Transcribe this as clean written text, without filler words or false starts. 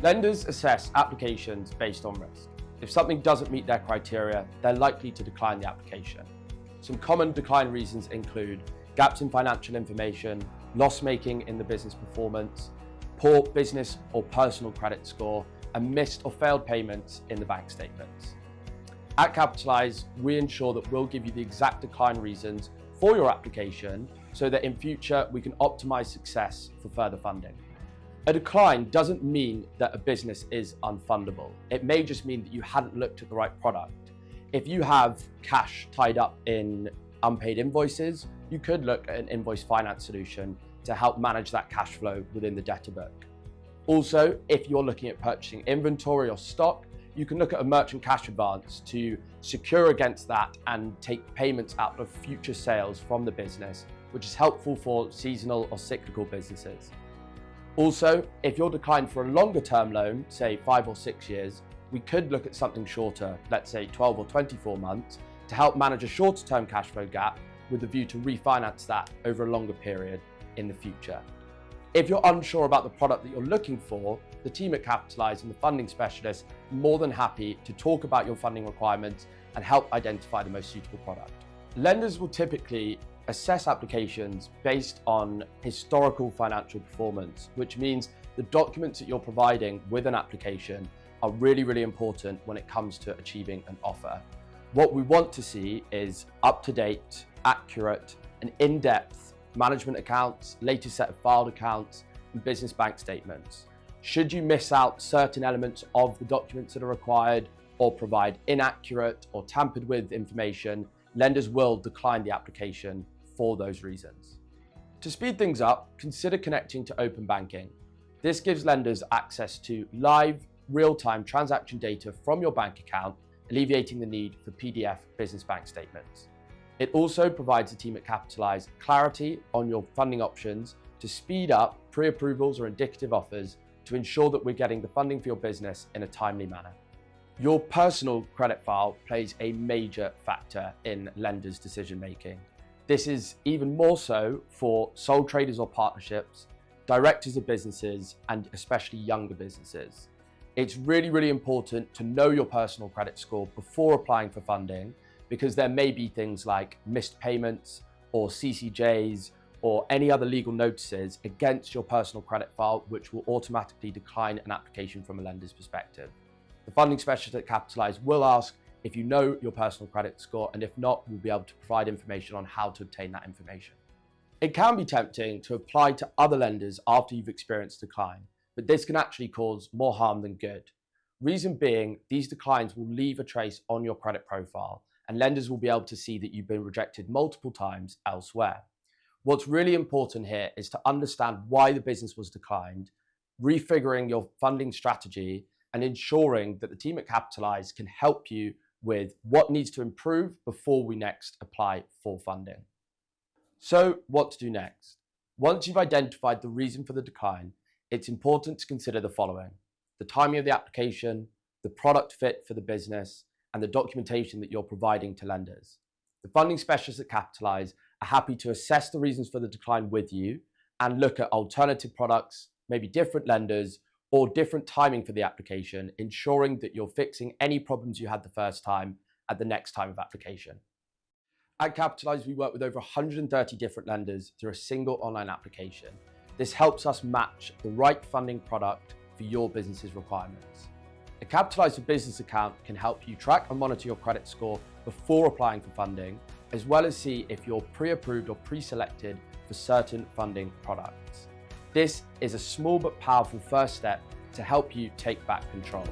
Lenders assess applications based on risk. If something doesn't meet their criteria, they're likely to decline the application. Some common decline reasons include gaps in financial information, loss-making in the business performance, poor business or personal credit score, and missed or failed payments in the bank statements. At Capitalise, we ensure that we'll give you the exact decline reasons for your application so that in future we can optimize success for further funding. A decline doesn't mean that a business is unfundable. It may just mean that you hadn't looked at the right product. If you have cash tied up in unpaid invoices, you could look at an invoice finance solution to help manage that cash flow within the debtor book. Also, if you're looking at purchasing inventory or stock, you can look at a merchant cash advance to secure against that and take payments out of future sales from the business, which is helpful for seasonal or cyclical businesses. Also, if you're declined for a longer term loan, say 5 or 6 years, we could look at something shorter, let's say 12 or 24 months, to help manage a shorter term cash flow gap with the view to refinance that over a longer period in the future. If you're unsure about the product that you're looking for, the team at Capitalise and the funding specialists are more than happy to talk about your funding requirements and help identify the most suitable product. Lenders will typically assess applications based on historical financial performance, which means the documents that you're providing with an application are really, really important when it comes to achieving an offer. What we want to see is up-to-date, accurate, and in-depth management accounts, latest set of filed accounts, and business bank statements. Should you miss out certain elements of the documents that are required or provide inaccurate or tampered with information, lenders will decline the application for those reasons. To speed things up, consider connecting to open banking. This gives lenders access to live, real-time transaction data from your bank account, alleviating the need for PDF business bank statements. It also provides the team at Capitalise clarity on your funding options to speed up pre-approvals or indicative offers to ensure that we're getting the funding for your business in a timely manner. Your personal credit file plays a major factor in lenders' decision-making. This is even more so for sole traders or partnerships, directors of businesses, and especially younger businesses. It's really, really important to know your personal credit score before applying for funding, because there may be things like missed payments or CCJs or any other legal notices against your personal credit file, which will automatically decline an application from a lender's perspective. The funding specialist at Capitalise will ask if you know your personal credit score, and if not, we'll be able to provide information on how to obtain that information. It can be tempting to apply to other lenders after you've experienced decline, but this can actually cause more harm than good. Reason being, these declines will leave a trace on your credit profile, and lenders will be able to see that you've been rejected multiple times elsewhere. What's really important here is to understand why the business was declined, refiguring your funding strategy, and ensuring that the team at Capitalise can help you with what needs to improve before we next apply for funding. So, what to do next? Once you've identified the reason for the decline, it's important to consider the following: the timing of the application, the product fit for the business, and the documentation that you're providing to lenders. The funding specialists at Capitalise are happy to assess the reasons for the decline with you and look at alternative products, maybe different lenders, or different timing for the application, ensuring that you're fixing any problems you had the first time at the next time of application. At Capitalise, we work with over 130 different lenders through a single online application. This helps us match the right funding product for your business's requirements. A Capitalise for Business account can help you track and monitor your credit score before applying for funding, as well as see if you're pre-approved or pre-selected for certain funding products. This is a small but powerful first step to help you take back control.